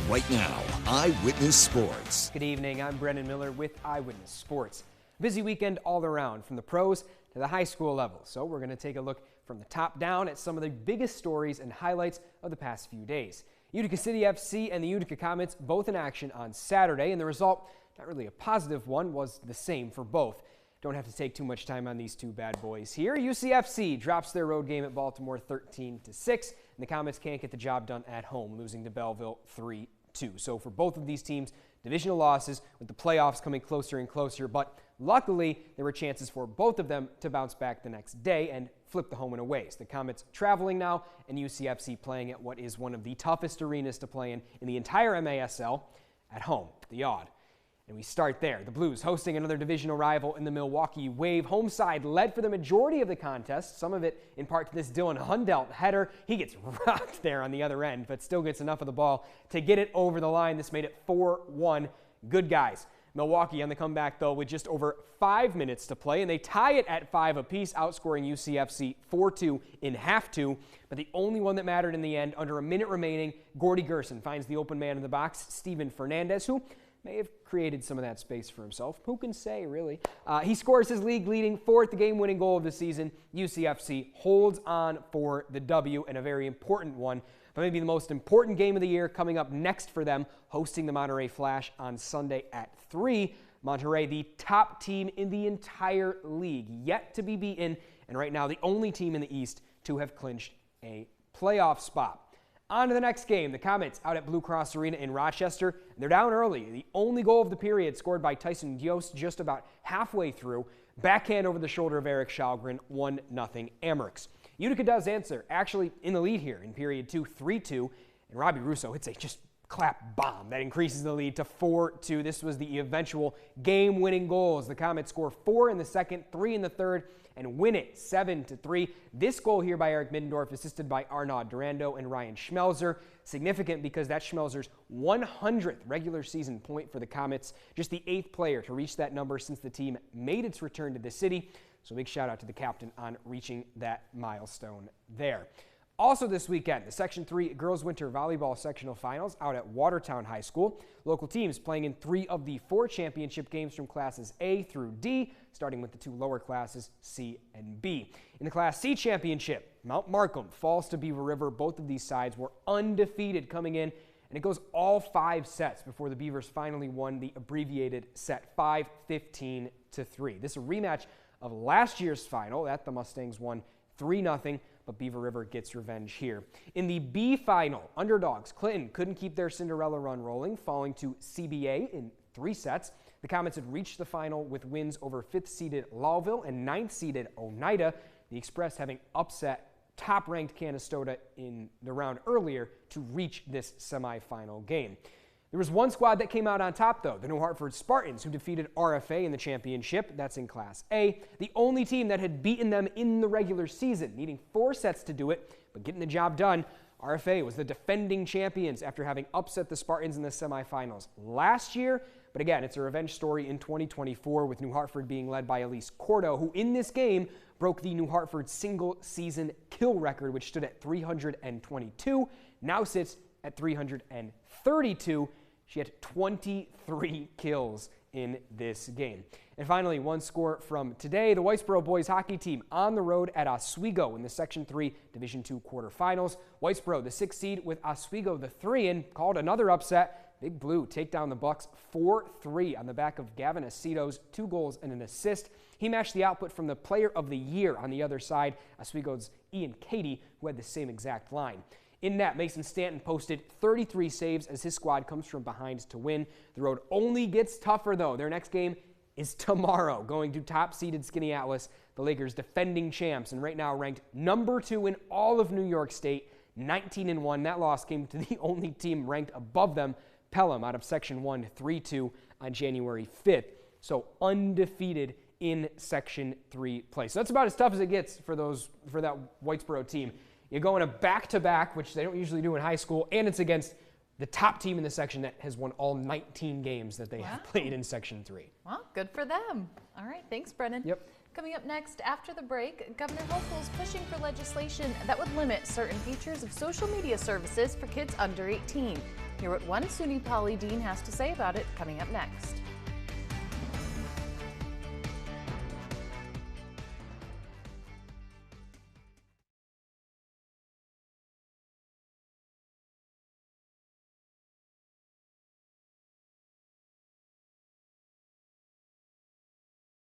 right now, Eyewitness Sports. Good evening, I'm Brennan Miller with Eyewitness Sports. Busy weekend all around, from the pros to the high school level. So we're going to take a look from the top down at some of the biggest stories and highlights of the past few days. Utica City FC and the Utica Comets both in action on Saturday, and the result, not really a positive one, was the same for both. Don't have to take too much time on these two bad boys here. UCFC drops their road game at Baltimore 13-6, and the Comets can't get the job done at home, losing to Belleville 3-2. So for both of these teams, divisional losses with the playoffs coming closer and closer, but luckily there were chances for both of them to bounce back the next day and flip the home and aways. The Comets traveling now, and UCFC playing at what is one of the toughest arenas to play in the entire MASL, at home, the Odd. And we start there. The Blues hosting another divisional rival in the Milwaukee Wave. Home side led for the majority of the contest, some of it in part to this Dylan Hundelt header. He gets rocked there on the other end, but still gets enough of the ball to get it over the line. This made it 4-1. Good guys. Milwaukee on the comeback, though, with just over 5 minutes to play, and they tie it at 5 apiece, outscoring UCFC 4-2 in half two. But the only one that mattered in the end, under a minute remaining, Gordy Gerson finds the open man in the box, Steven Fernandez, who may have created some of that space for himself. Who can say, really? He scores his league-leading fourth game-winning goal of the season. UCFC holds on for the W, and a very important one. But maybe the most important game of the year coming up next for them, hosting the Monterey Flash on Sunday at 3. Monterey, the top team in the entire league, yet to be beaten, and right now the only team in the East to have clinched a playoff spot. On to the next game, the Comets out at Blue Cross Arena in Rochester. They're down early. The only goal of the period scored by Tyson Yost just about halfway through. Backhand over the shoulder of Eric Schalgren, 1-0 Amerks. Utica does answer, actually in the lead here in period 2, 3-2. And Robbie Russo hits a just clap bomb that increases the lead to 4-2. This was the eventual game-winning goals. The Comets score 4 in the second, 3 in the third, and win it 7-3. This goal here by Eric Middendorf, assisted by Arnaud Durando and Ryan Schmelzer. Significant because that's Schmelzer's 100th regular season point for the Comets. Just the 8th player to reach that number since the team made its return to the city. So big shout out to the captain on reaching that milestone there. Also this weekend, the Section 3 Girls Winter Volleyball Sectional Finals out at Watertown High School. Local teams playing in 3 of the 4 championship games from classes A through D, starting with the 2 lower classes, C and B. In the Class C championship, Mount Markham falls to Beaver River. Both of these sides were undefeated coming in, and it goes all 5 sets before the Beavers finally won the abbreviated set 5-15-3. This is a rematch of last year's final that the Mustangs won 3-0. But Beaver River gets revenge here. In the B final, underdogs Clinton couldn't keep their Cinderella run rolling, falling to CBA in 3 sets. The Comets had reached the final with wins over 5th-seeded Lowville and 9th-seeded Oneida, the Express having upset top-ranked Canastota in the round earlier to reach this semifinal game. There was one squad that came out on top, though, the New Hartford Spartans, who defeated RFA in the championship. That's in Class A. The only team that had beaten them in the regular season, needing 4 sets to do it, but getting the job done. RFA was the defending champions after having upset the Spartans in the semifinals last year. But again, it's a revenge story in 2024, with New Hartford being led by Elise Cordo, who in this game broke the New Hartford single-season kill record, which stood at 322, now sits at 332. She had 23 kills in this game. And finally, one score from today. The Whitesboro boys hockey team on the road at Oswego in the Section 3 Division II quarterfinals. Whitesboro, the 6th seed, with Oswego, the 3, and called another upset. Big Blue take down the Bucks 4-3 on the back of Gavin Aceto's 2 goals and an assist. He matched the output from the player of the year on the other side, Oswego's Ian Cady, who had the same exact line. In net, Mason Stanton posted 33 saves as his squad comes from behind to win. The road only gets tougher, though. Their next game is tomorrow, going to top-seeded Skinny Atlas, the Lakers' defending champs, and right now ranked number 2 in all of New York State, 19-1. That loss came to the only team ranked above them, Pelham, out of Section 1, 3-2 on January 5th. So undefeated in Section 3 play. So that's about as tough as it gets for that Whitesboro team. You're going a back-to-back, which they don't usually do in high school, and it's against the top team in the section that has won all 19 games that they have played in Section 3. Well, good for them. All right, thanks, Brennan. Yep. Coming up next, after the break, Governor Hochul is pushing for legislation that would limit certain features of social media services for kids under 18. Hear what one SUNY Poly dean has to say about it coming up next.